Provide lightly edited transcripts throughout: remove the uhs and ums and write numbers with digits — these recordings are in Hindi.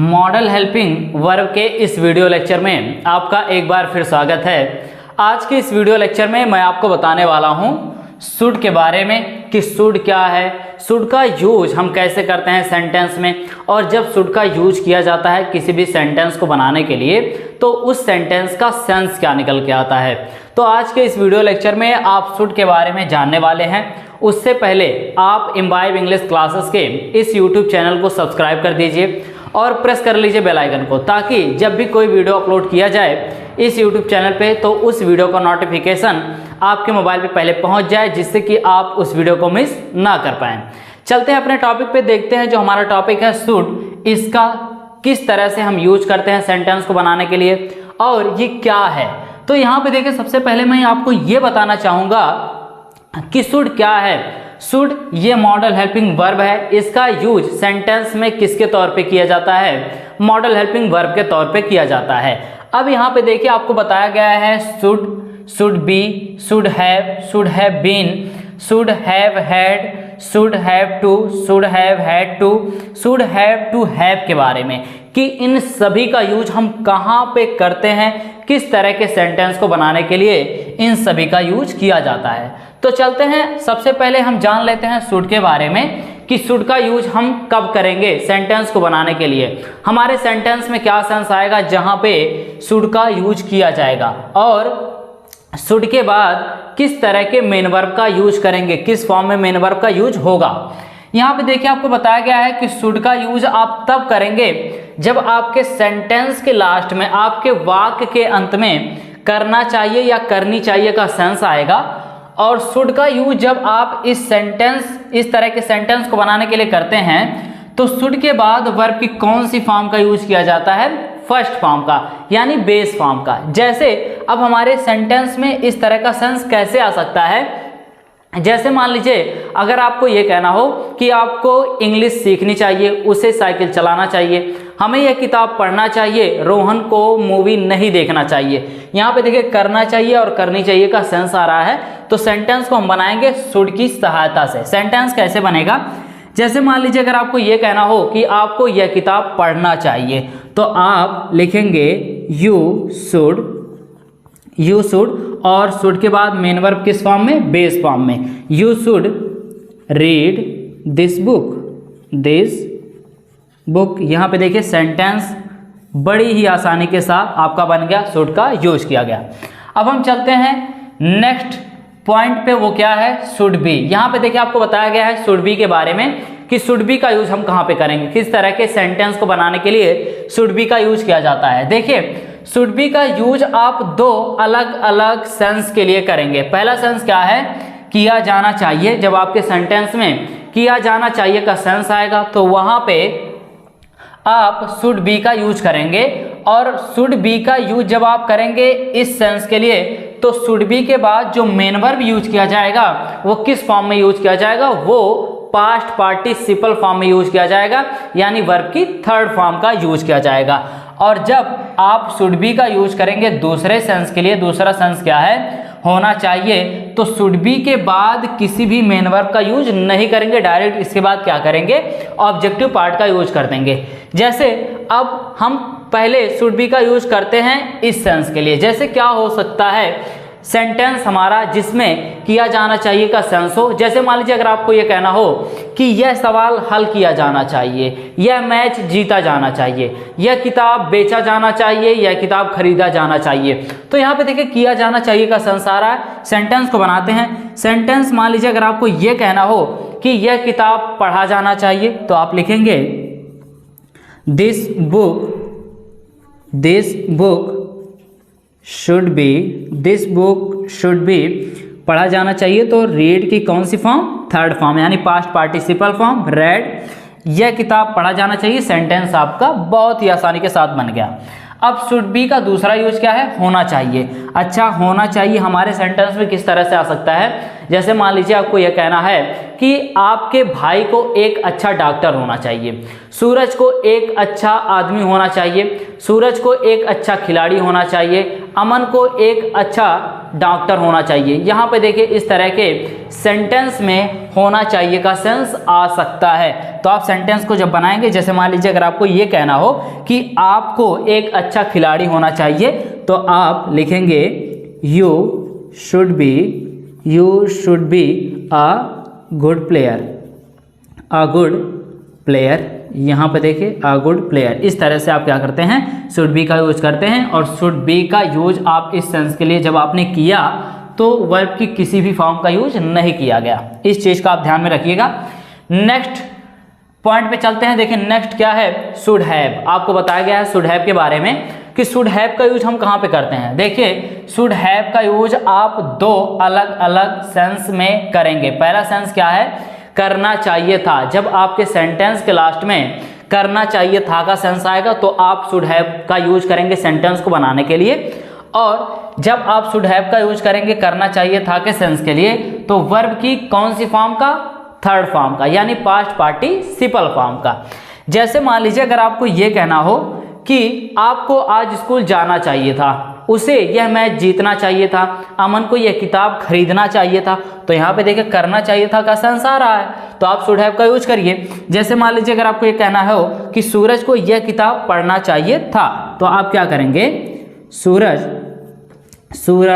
मॉडल हेल्पिंग वर्ब के इस वीडियो लेक्चर में आपका एक बार फिर स्वागत है। आज के इस वीडियो लेक्चर में मैं आपको बताने वाला हूं शुड के बारे में कि शुड क्या है, शुड का यूज हम कैसे करते हैं सेंटेंस में, और जब शुड का यूज किया जाता है किसी भी सेंटेंस को बनाने के लिए तो उस सेंटेंस का सेंस क्या निकल के आता है। तो आज के इस वीडियो लेक्चर में आप शुड के बारे में जानने वाले हैं। उससे पहले आप इम्बाइब इंग्लिश क्लासेस के इस यूट्यूब चैनल को सब्सक्राइब कर दीजिए और प्रेस कर लीजिए बेल आइकन को, ताकि जब भी कोई वीडियो अपलोड किया जाए इस यूट्यूब चैनल पे तो उस वीडियो का नोटिफिकेशन आपके मोबाइल पे पहले पहुंच जाए, जिससे कि आप उस वीडियो को मिस ना कर पाएं। चलते हैं अपने टॉपिक पे, देखते हैं जो हमारा टॉपिक है शुड, इसका किस तरह से हम यूज करते हैं सेंटेंस को बनाने के लिए और ये क्या है। तो यहाँ पे देखिए, सबसे पहले मैं आपको ये बताना चाहूँगा कि शुड क्या है। शुड ये मॉडल हेल्पिंग वर्ब है। इसका यूज सेंटेंस में किसके तौर पे किया जाता है? मॉडल हेल्पिंग वर्ब के तौर पे किया जाता है। अब यहाँ पे देखिए आपको बताया गया है should, should be, should have been, should have had, should have to, should have had to, should have to have के बारे में कि इन सभी का यूज हम कहाँ पे करते हैं, किस तरह के सेंटेंस को बनाने के लिए इन सभी का यूज किया जाता है। तो चलते हैं, सबसे पहले हम जान लेते हैं शुड के बारे में कि शुड का यूज हम कब करेंगे सेंटेंस को बनाने के लिए। हमारे सेंटेंस में क्या सेंस आएगा जहां पे शुड का यूज किया जाएगा, और शुड के बाद किस तरह के मेन वर्ब का यूज करेंगे, किस फॉर्म में मेन वर्ब का यूज होगा। यहाँ पे देखिए आपको बताया गया है कि शुड का यूज आप तब करेंगे जब आपके सेंटेंस के लास्ट में, आपके वाक्य के अंत में करना चाहिए या करनी चाहिए का सेंस आएगा। और शुड का यूज जब आप इस तरह के सेंटेंस को बनाने के लिए करते हैं तो शुड के बाद वर्ब की कौन सी फॉर्म का यूज किया जाता है? फर्स्ट फॉर्म का, यानी बेस फॉर्म का। जैसे अब हमारे सेंटेंस में इस तरह का सेंस कैसे आ सकता है, जैसे मान लीजिए अगर आपको ये कहना हो कि आपको इंग्लिश सीखनी चाहिए, उसे साइकिल चलाना चाहिए, हमें यह किताब पढ़ना चाहिए, रोहन को मूवी नहीं देखना चाहिए। यहाँ पे देखिए करना चाहिए और करनी चाहिए का सेंस आ रहा है। तो सेंटेंस को हम बनाएंगे शुड की सहायता से। सेंटेंस कैसे बनेगा? जैसे मान लीजिए अगर आपको ये कहना हो कि आपको यह किताब पढ़ना चाहिए तो आप लिखेंगे यू शुड, और शुड के बाद मेन वर्ब किस फॉर्म में? बेस फॉर्म में। You should read this book. यहाँ पे देखिए सेंटेंस बड़ी ही आसानी के साथ आपका बन गया, शुड का यूज किया गया। अब हम चलते हैं नेक्स्ट पॉइंट पे, वो क्या है? Should be. यहाँ पे देखिए आपको बताया गया है शुड बी के बारे में कि शुड बी का यूज हम कहाँ पे करेंगे, किस तरह के सेंटेंस को बनाने के लिए शुड बी का यूज किया जाता है। देखिए शुड बी का यूज आप दो अलग अलग सेंस के लिए करेंगे। पहला सेंस क्या है? किया जाना चाहिए। जब आपके सेंटेंस में किया जाना चाहिए का सेंस आएगा तो वहां पे आप शुड बी का यूज करेंगे। और शुड बी का यूज जब आप करेंगे इस सेंस के लिए तो शुड बी के बाद जो मेन वर्ब यूज किया जाएगा वो किस फॉर्म में यूज किया जाएगा? वो पास्ट पार्टिसिपल फॉर्म में यूज किया जाएगा, यानी वर्ब की थर्ड फॉर्म का यूज किया जाएगा। और जब आप शुड बी का यूज करेंगे दूसरे सेंस के लिए, दूसरा सेंस क्या है? होना चाहिए, तो शुड बी के बाद किसी भी मेन वर्ब का यूज नहीं करेंगे, डायरेक्ट इसके बाद क्या करेंगे? ऑब्जेक्टिव पार्ट का यूज कर देंगे। जैसे अब हम पहले शुड बी का यूज करते हैं इस सेंस के लिए। जैसे क्या हो सकता है सेंटेंस हमारा जिसमें किया जाना चाहिए का सेंस हो। जैसे मान लीजिए अगर आपको यह कहना हो कि यह सवाल हल किया जाना चाहिए, यह मैच जीता जाना चाहिए, यह किताब बेचा जाना चाहिए, यह किताब खरीदा जाना चाहिए, तो यहाँ पे देखिए किया जाना चाहिए का सेंस आ रहा है। सेंटेंस को बनाते हैं। सेंटेंस मान लीजिए अगर आपको यह कहना हो कि यह किताब पढ़ा जाना चाहिए तो आप लिखेंगे दिस बुक शुड बी पढ़ा जाना चाहिए, तो रीड की कौन सी फॉर्म? थर्ड फॉर्म, यानी पास्ट पार्टिसिपल फॉर्म, रेड। यह किताब पढ़ा जाना चाहिए। सेंटेंस आपका बहुत ही आसानी के साथ बन गया। अब शुड बी का दूसरा यूज क्या है? होना चाहिए। अच्छा, होना चाहिए हमारे सेंटेंस में किस तरह से आ सकता है? जैसे मान लीजिए आपको यह कहना है कि आपके भाई को एक अच्छा डॉक्टर होना चाहिए, सूरज को एक अच्छा आदमी होना चाहिए, सूरज को एक अच्छा खिलाड़ी होना चाहिए, अमन को एक अच्छा डॉक्टर होना चाहिए। यहाँ पे देखिए इस तरह के सेंटेंस में होना चाहिए का सेंस आ सकता है। तो आप सेंटेंस को जब बनाएंगे, जैसे मान लीजिए अगर आपको ये कहना हो कि आपको एक अच्छा खिलाड़ी होना चाहिए, तो आप लिखेंगे you should be a good player. यहाँ पे देखिए अ गुड प्लेयर, इस तरह से आप क्या करते हैं, शुड बी का यूज करते हैं। और शुड बी का यूज आप इस सेंस के लिए जब आपने किया तो वर्ब की किसी भी फॉर्म का यूज नहीं किया गया। इस चीज का आप ध्यान में रखिएगा। नेक्स्ट पॉइंट पे चलते हैं। देखिए नेक्स्ट क्या है, शुड हैव। आपको बताया गया है शुड हैव के बारे में कि शुड हैव का यूज हम कहाँ पे करते हैं। देखिए शुड हैव का यूज आप दो अलग अलग सेंस में करेंगे। पहला सेंस क्या है, करना चाहिए था। जब आपके सेंटेंस के लास्ट में करना चाहिए था का सेंस आएगा तो आप शुड हैव का यूज करेंगे सेंटेंस को बनाने के लिए। और जब आप शुड हैव का यूज करेंगे करना चाहिए था के सेंस के लिए, तो वर्ब की कौन सी फॉर्म का, थर्ड फॉर्म का, यानी पास्ट पार्टिसिपल फॉर्म का। जैसे मान लीजिए अगर आपको यह कहना हो कि आपको आज स्कूल जाना चाहिए था, उसे यह मैच जीतना चाहिए था, अमन को यह किताब खरीदना चाहिए था, तो यहाँ पे देखिए करना चाहिए था का सेंस आ रहा है, तो आप शुड हैव का यूज करिए। जैसे मान लीजिए अगर आपको ये कहना हो कि सूरज को यह किताब पढ़ना चाहिए था, तो आप क्या करेंगे, Suraj should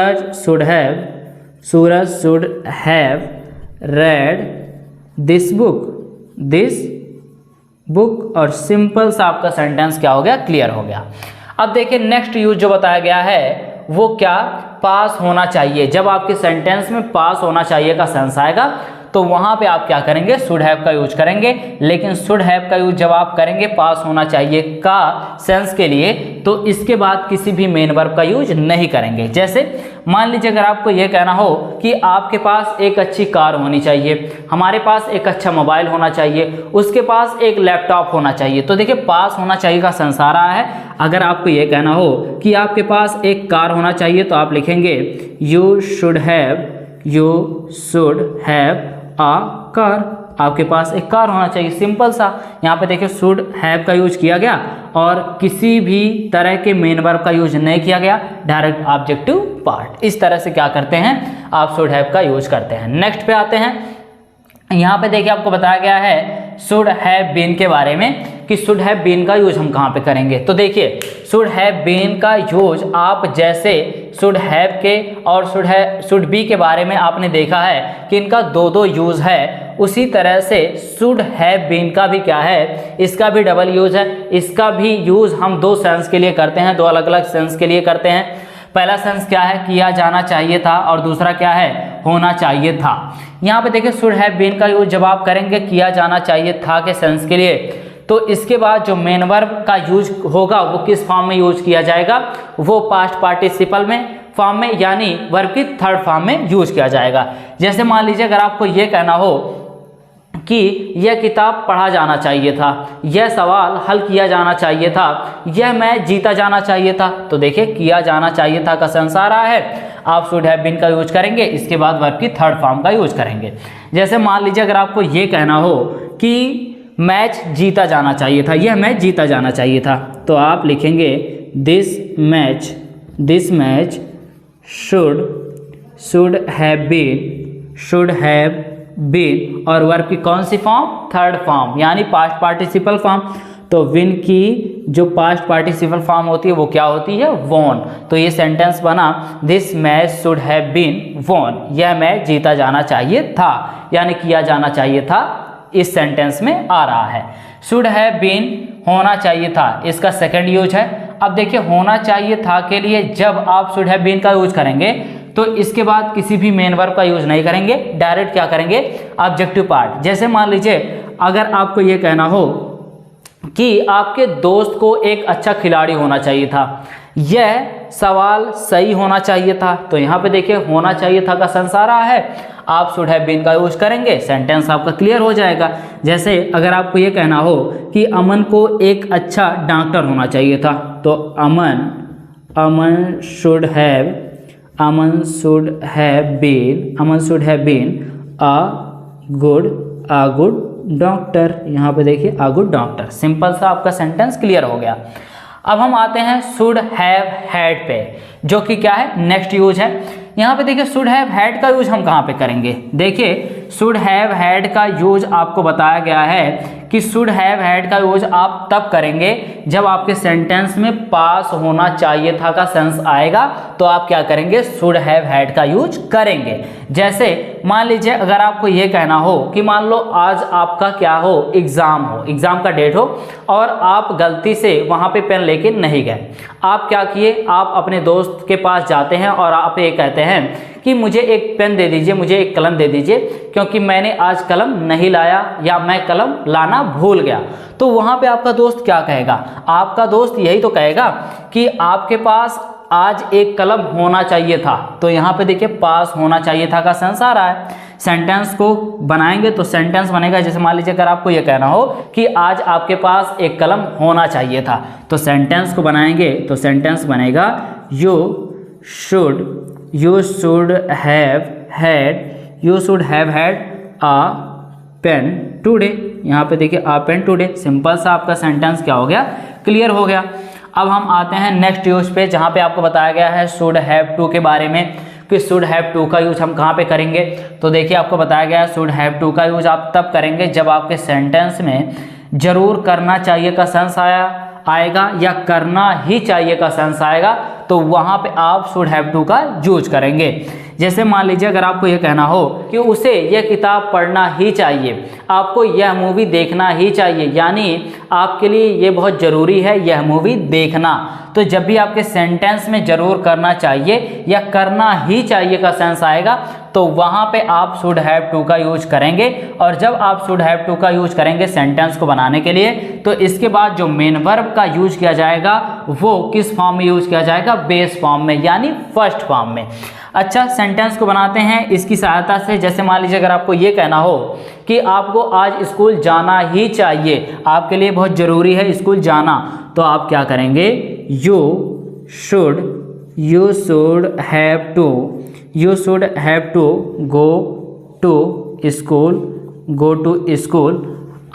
have read this book, और सिंपल सा आपका सेंटेंस क्या हो गया, क्लियर हो गया। अब देखिए नेक्स्ट यूज जो बताया गया है वो क्या, पास होना चाहिए। जब आपके सेंटेंस में पास होना चाहिए का सेंस आएगा तो वहां पे आप क्या करेंगे, शुड हैव का यूज करेंगे। लेकिन शुड हैव का यूज जब आप करेंगे पास होना चाहिए का सेंस के लिए, तो इसके बाद किसी भी मेन वर्ब का यूज नहीं करेंगे। जैसे मान लीजिए अगर आपको यह कहना हो कि आपके पास एक अच्छी कार होनी चाहिए, हमारे पास एक अच्छा मोबाइल होना चाहिए, उसके पास एक लैपटॉप होना चाहिए, तो देखिए पास होना चाहिए का सेंस आ रहा है। अगर आपको यह कहना हो कि आपके पास एक कार होना चाहिए, तो आप लिखेंगे you should have a car. आपके पास एक कार होना चाहिए, सिंपल सा। यहाँ पे देखिए शुड हैव का यूज किया गया और किसी भी तरह के मेन वर्ब का यूज नहीं किया गया, डायरेक्ट ऑब्जेक्टिव पार्ट। इस तरह से क्या करते हैं, आप शुड हैव का यूज करते हैं। नेक्स्ट पे आते हैं। यहाँ पे देखिए आपको बताया गया है शुड हैव बीन के बारे में कि शुड हैव बीन का यूज हम कहाँ पे करेंगे। तो देखिए शुड हैव बीन का यूज आप जैसे शुड हैव के और शुड बी के बारे में आपने देखा है कि इनका दो यूज है, उसी तरह से शुड हैव बीन का भी क्या है, इसका भी डबल यूज है। इसका भी यूज हम दो सेंस के लिए करते हैं, दो अलग अलग सेंस के लिए करते हैं। पहला सेंस क्या है, किया जाना चाहिए था, और दूसरा क्या है, होना चाहिए था। यहाँ पे देखिए शुड हैव बीन का यूज जब आप करेंगे किया जाना चाहिए था के सेंस के लिए, तो इसके बाद जो मेन वर्ब का यूज होगा वो किस फॉर्म में यूज किया जाएगा, वो पास्ट पार्टिसिपल में फॉर्म में, यानी वर्ब की थर्ड फॉर्म में यूज किया जाएगा। जैसे मान लीजिए अगर आपको ये कहना हो कि यह किताब पढ़ा जाना चाहिए था, यह सवाल हल किया जाना चाहिए था, यह मैच जीता जाना चाहिए था, तो देखिए किया जाना चाहिए था का सेंस आ रहा है। आप शुड हैव बीन का यूज करेंगे, इसके बाद वर्ब की थर्ड फॉर्म का यूज करेंगे। जैसे मान लीजिए अगर आपको ये कहना हो कि मैच जीता जाना चाहिए था, यह मैच जीता जाना चाहिए था, तो आप लिखेंगे this match should have been, और वर्ब की कौन सी फॉर्म, थर्ड फॉर्म, यानी पास्ट पार्टिसिपल फॉर्म। तो विन की जो पास्ट पार्टिसिपल फॉर्म होती है वो क्या होती है, वॉन। तो ये सेंटेंस बना this match should have been won, यह मैच जीता जाना चाहिए था, यानी किया जाना चाहिए था, इस सेंटेंस में आ रहा है। शुड हैव बीन होना चाहिए था, इसका सेकंड यूज है। अब देखिए होना चाहिए था के लिए जब आप शुड हैव बीन का यूज करेंगे तो इसके बाद किसी भी मेन वर्ब का यूज नहीं करेंगे, डायरेक्ट क्या करेंगे, ऑब्जेक्टिव पार्ट। जैसे मान लीजिए अगर आपको ये कहना हो कि आपके दोस्त को एक अच्छा खिलाड़ी होना चाहिए था, यह सवाल सही होना चाहिए था, तो यहाँ पे देखिए होना चाहिए था का सेंस आ रहा है, आप शुड हैव बीन का यूज करेंगे, सेंटेंस आपका क्लियर हो जाएगा। जैसे अगर आपको ये कहना हो कि अमन को एक अच्छा डॉक्टर होना चाहिए था, तो Aman Aman should have been a good doctor. यहाँ पे देखिए अ गुड डॉक्टर। सिंपल सा आपका सेंटेंस क्लियर हो गया। अब हम आते हैं शुड हैव हैड पे, जो कि क्या है, नेक्स्ट यूज है। यहाँ पे देखिए शुड हैव हैड का यूज हम कहाँ पे करेंगे। देखिए शुड हैव हैड का यूज आपको बताया गया है कि शुड हैव हैड का यूज आप तब करेंगे जब आपके सेंटेंस में पास होना चाहिए था का सेंस आएगा, तो आप क्या करेंगे, शुड हैव हैड का यूज करेंगे। जैसे मान लीजिए अगर आपको ये कहना हो कि मान लो आज आपका क्या हो, एग्जाम का डेट हो और आप गलती से वहां पे पेन लेके नहीं गए। आप क्या किए, आप अपने दोस्त के पास जाते हैं और आप ये कहते हैं कि मुझे एक पेन दे दीजिए, मुझे एक कलम दे दीजिए, क्योंकि मैंने आज कलम नहीं लाया या मैं कलम लाना भूल गया। तो वहां पे आपका दोस्त क्या कहेगा, आपका दोस्त यही तो कहेगा कि आपके पास आज एक कलम होना चाहिए था। तो यहाँ पे देखिए पास होना चाहिए था का सेंस आ रहा है। सेंटेंस को बनाएंगे तो सेंटेंस बनेगा, जैसे मान लीजिए अगर आपको ये कहना हो कि आज आपके पास एक कलम होना चाहिए था, तो सेंटेंस को बनाएंगे तो सेंटेंस बनेगा you should have had a pen today. यहाँ पे देखिए अ पेन टुडे। सिंपल सा आपका सेंटेंस क्या हो गया, क्लियर हो गया। अब हम आते हैं नेक्स्ट यूज पे, जहाँ पे आपको बताया गया है शुड हैव टू के बारे में कि शुड हैव टू का यूज हम कहाँ पे करेंगे। तो देखिए आपको बताया गया है शुड हैव टू का यूज आप तब करेंगे जब आपके सेंटेंस में जरूर करना चाहिए का सेंस आएगा या करना ही चाहिए का सेंस आएगा, तो वहां पे आप शुड हैव टू का यूज करेंगे। जैसे मान लीजिए अगर आपको ये कहना हो कि उसे यह किताब पढ़ना ही चाहिए, आपको यह मूवी देखना ही चाहिए, यानी आपके लिए ये बहुत ज़रूरी है यह मूवी देखना। तो जब भी आपके सेंटेंस में जरूर करना चाहिए या करना ही चाहिए का सेंस आएगा, तो वहाँ पे आप शुड हैव टू का यूज करेंगे। और जब आप शुड हैव टू का यूज करेंगे सेंटेंस को बनाने के लिए, तो इसके बाद जो मेन वर्ब का यूज किया जाएगा वो किस फॉर्म में यूज किया जाएगा, बेस फॉर्म में, यानी फर्स्ट फॉर्म में। अच्छा, सेंटेंस को बनाते हैं इसकी सहायता से। जैसे मान लीजिए अगर आपको ये कहना हो कि आपको आज स्कूल जाना ही चाहिए, आपके लिए बहुत ज़रूरी है स्कूल जाना, तो आप क्या करेंगे, you should have to go to school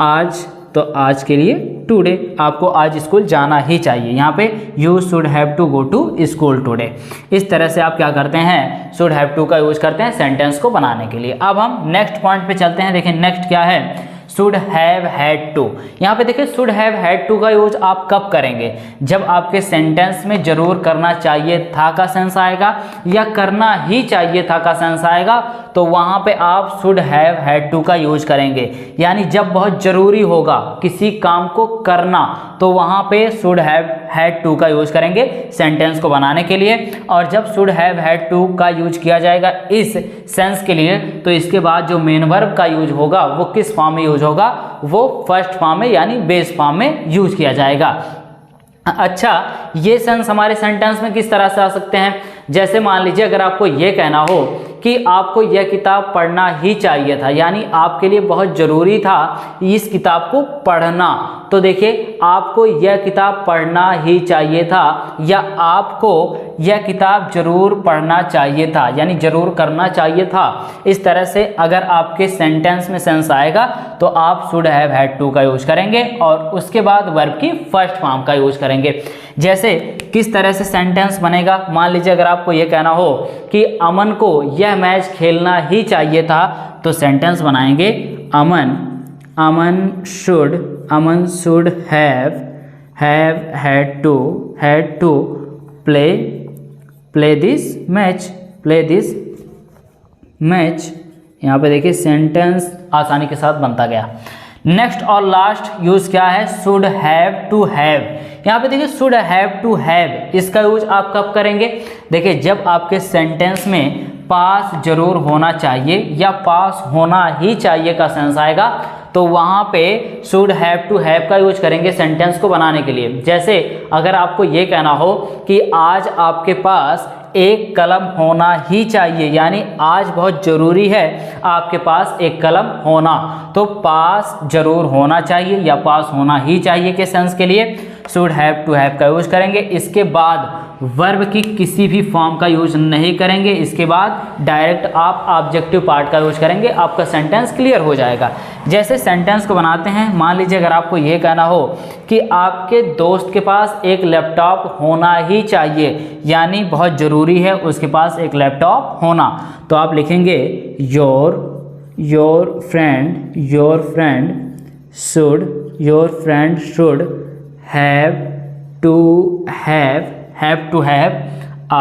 आज, तो आज के लिए टुडे, आपको आज स्कूल जाना ही चाहिए। यहाँ पे you should have to go to school today. इस तरह से आप क्या करते हैं, शुड हैव टू का यूज करते हैं सेंटेंस को बनाने के लिए। अब हम नेक्स्ट पॉइंट पे चलते हैं। देखिए नेक्स्ट क्या है, शुड हैव हैड टू। यहाँ पे देखिए शुड हैव हैड टू का यूज आप कब करेंगे, जब आपके सेंटेंस में जरूर करना चाहिए था का सेंस आएगा या करना ही चाहिए था का सेंस आएगा, तो वहां पे आप शुड हैव हैड टू का यूज करेंगे। यानी जब बहुत जरूरी होगा किसी काम को करना, तो वहां पे शुड हैव हैड टू का यूज करेंगे सेंटेंस को बनाने के लिए। और जब शुड हैव हैड टू का यूज किया जाएगा इस सेंस के लिए, तो इसके बाद जो मेन वर्ब का यूज होगा वो किस फॉर्म में यूज होगा, वो फर्स्ट फॉर्म में यानी बेस फॉर्म में यूज किया जाएगा। अच्छा, ये सेंस हमारे सेंटेंस में किस तरह से आ सकते हैं। जैसे मान लीजिए अगर आपको ये कहना हो कि आपको यह किताब पढ़ना ही चाहिए था, यानी आपके लिए बहुत ज़रूरी था इस किताब को पढ़ना, तो देखिए आपको यह किताब पढ़ना ही चाहिए था या आपको यह किताब जरूर पढ़ना चाहिए था, यानी जरूर करना चाहिए था। इस तरह से अगर आपके सेंटेंस में सेंस आएगा तो आप शुड हैव हैड टू का यूज करेंगे और उसके बाद वर्ब की फर्स्ट फॉर्म का यूज करेंगे। जैसे किस तरह से सेंटेंस बनेगा, मान लीजिए अगर आपको यह कहना हो कि अमन को यह मैच खेलना ही चाहिए था, तो सेंटेंस बनाएंगे Aman should had to play this match. यहाँ पे देखिए सेंटेंस आसानी के साथ बनता गया। नेक्स्ट और लास्ट यूज क्या है, शुड हैव टू हैव। यहाँ पे देखिए शुड हैव टू हैव, इसका यूज आप कब करेंगे, देखिए जब आपके सेंटेंस में पास जरूर होना चाहिए या पास होना ही चाहिए का सेंस आएगा, तो वहाँ पे शुड हैव टू हैव का यूज करेंगे सेंटेंस को बनाने के लिए। जैसे अगर आपको ये कहना हो कि आज आपके पास एक कलम होना ही चाहिए, यानी आज बहुत ज़रूरी है आपके पास एक कलम होना, तो पास जरूर होना चाहिए या पास होना ही चाहिए के सेंस के लिए शुड हैव टू हैव का यूज करेंगे। इसके बाद वर्ब की किसी भी फॉर्म का यूज नहीं करेंगे। इसके बाद डायरेक्ट आप ऑब्जेक्टिव पार्ट का यूज करेंगे, आपका सेंटेंस क्लियर हो जाएगा। जैसे सेंटेंस को बनाते हैं, मान लीजिए अगर आपको ये कहना हो कि आपके दोस्त के पास एक लैपटॉप होना ही चाहिए, यानी बहुत ज़रूरी है उसके पास एक लैपटॉप होना, तो आप लिखेंगे your friend should have to have a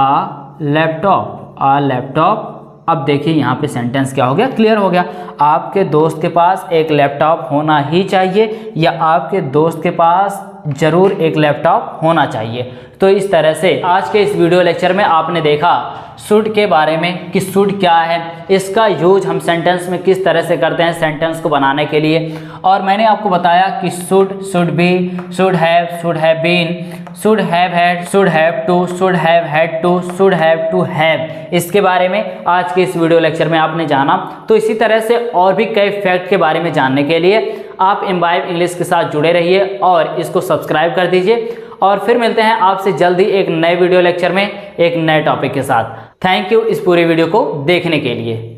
laptop. अब देखिए यहाँ पे सेंटेंस क्या हो गया, क्लियर हो गया। आपके दोस्त के पास एक लैपटॉप होना ही चाहिए या आपके दोस्त के पास ज़रूर एक लैपटॉप होना चाहिए। तो इस तरह से आज के इस वीडियो लेक्चर में आपने देखा शुड के बारे में कि शुड क्या है, इसका यूज हम सेंटेंस में किस तरह से करते हैं सेंटेंस को बनाने के लिए। और मैंने आपको बताया कि should be, should have been, should have had, should have to, should have had to, should have to have, इसके बारे में आज के इस वीडियो लेक्चर में आपने जाना। तो इसी तरह से और भी कई फैक्ट के बारे में जानने के लिए आप इम्बाइब इंग्लिश के साथ जुड़े रहिए और इसको सब्सक्राइब कर दीजिए। और फिर मिलते हैं आपसे जल्दी एक नए वीडियो लेक्चर में एक नए टॉपिक के साथ। थैंक यू इस पूरे वीडियो को देखने के लिए।